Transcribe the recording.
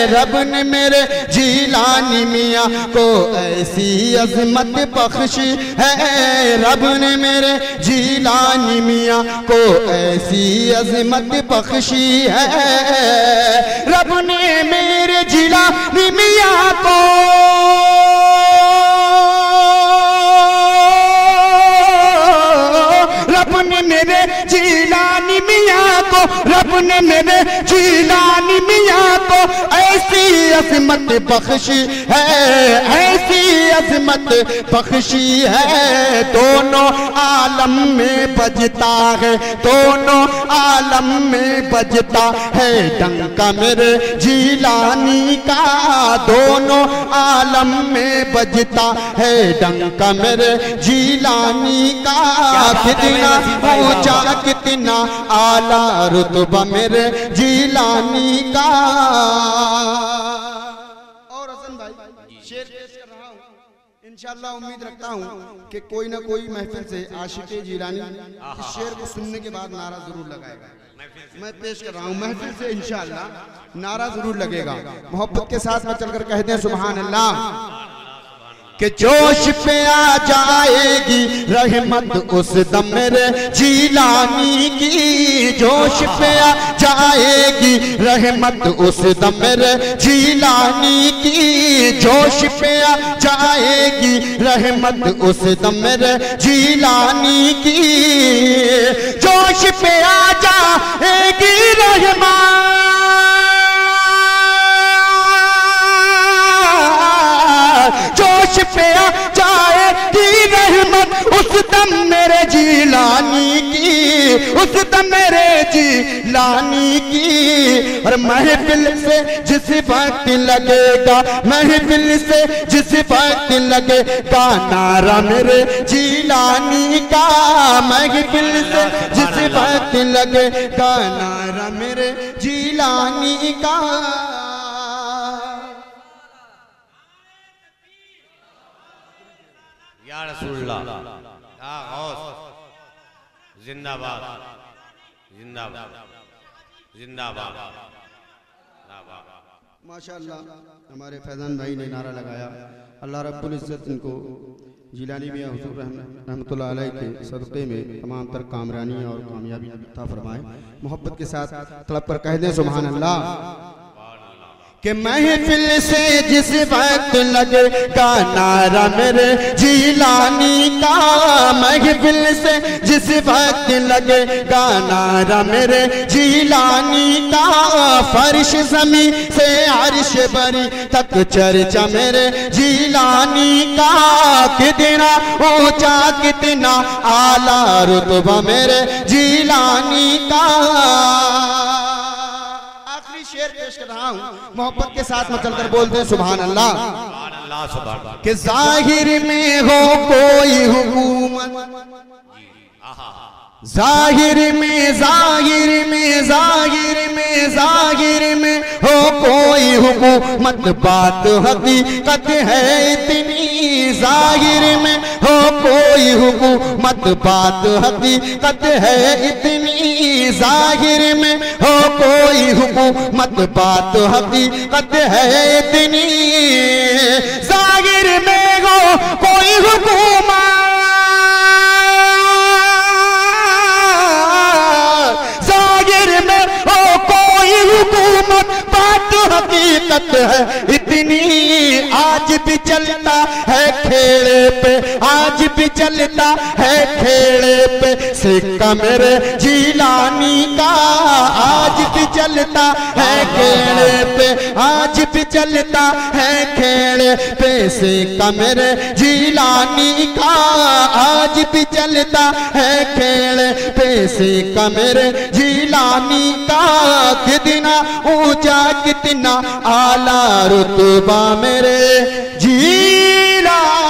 रब ने मेरे जीलानी मियाँ को ऐसी अजमत बख्शी है, रब ने मेरे जीलानी मियाँ को ऐसी अजमत बख्शी है, रब ने मेरे जीलानी मियाँ को मेरे जीलानी मियाँ को, रब ने मेरे जीलानी मियाँ को ऐसी अज़मत बख्शी है, ऐसी अज़मत बख्शी है। दोनों आलम में बजता है, दोनों आलम में बजता है डंका मेरे जीलानी का, दोनों आलम में बजता है डंका मेरे जीलानी का। कितना ऊंचा कितना आला रुतबा मेरे जीलानी का। और हसन भाई शेर पेश कर रहा हूँ, इंशाअल्लाह उम्मीद रखता हूँ कि कोई ना कोई महफिल से आशिक़े जीलानी इस शेर को सुनने के बाद नारा जरूर लगाएगा। मैं पेश कर रहा हूँ महफिल से, इंशाअल्लाह नारा जरूर लगेगा। मोहब्बत के साथ में चलकर कहते हैं सुभान अल्लाह कि जोश पे आ जाएगी रहमत उस दम मेरे जीलानी की, जोश पे आ जाएगी रहमत उस दम मेरे जीलानी की, जोश पे आ जाएगी रहमत उस दम मेरे जीलानी की, जोश पे आ जाएगी रहमत जोश पे आ जाएगी रहमत उस दम मेरे जीलानी की, उस दम मेरे जीलानी की। और महफिल से जिस वक्त लगेगा, महफिल से जिस वक्त लगेगा नारा मेरे जीलानी का, महफिल से जिस वक्त लगेगा नारा मेरे जीलानी का। या रसूलुल्लाह, या गौस, जिंदाबाद जिंदाबाद जिंदाबाद। माशाअल्लाह हमारे फैजान भाई ने नारा लगाया। अल्लाह रब्बुल इज्जत इनको जिलानी मियां हुजूर रहमतुल्लाह अलैह के सदक़े में तमाम तर कामरानी और कामयाबी अता फरमाए। मोहब्बत के साथ तड़प कर कह दें सुभान अल्लाह कि महफिल से जिस वक्त लगेगा नारा मेरे जीलानी का, महफिल से जिस वक्त लगेगा नारा मेरे जीलानी का, फर्श ज़मीन से अर्श बरी तक चर्चा मेरे जीलानी का। कितना ऊंचा कितना आला रुतबा मेरे जीलानी का। शेर पेश कर रहा हूँ, मोहब्बत के साथ में चलकर बोलते हैं सुभान अल्लाह कि जाहिर में हो कोई हुकूमत, जाहिर में जाहिर में जाहिर में जाहिर में हो कोई हुकूमत, बात हकीकत है इतनी, जाहिर में हो कोई हुकूमत, बात हकीकत है इतनी, जाहिर में हो कोई हुकूमत, बात हकीकत है इतनी, जाहिर में हो कोई हुकूमत, जाहिर में हो कोई हुकूमत, बात हकीकत है इतनी। आज भी चलता है खेड़े पे, आज भी चलता है खेड़े पे सिक्का मेरे जीलानी का, आज भी चलता है खेड़े पे, आज भी चलता है खेड़े पे सिक्का मेरे जीलानी का, आज भी चलता है खेड़े पे सिक्का मेरे जीलानी का। कितना ऊंचा कितना आला रुतबा मेरे जीलानी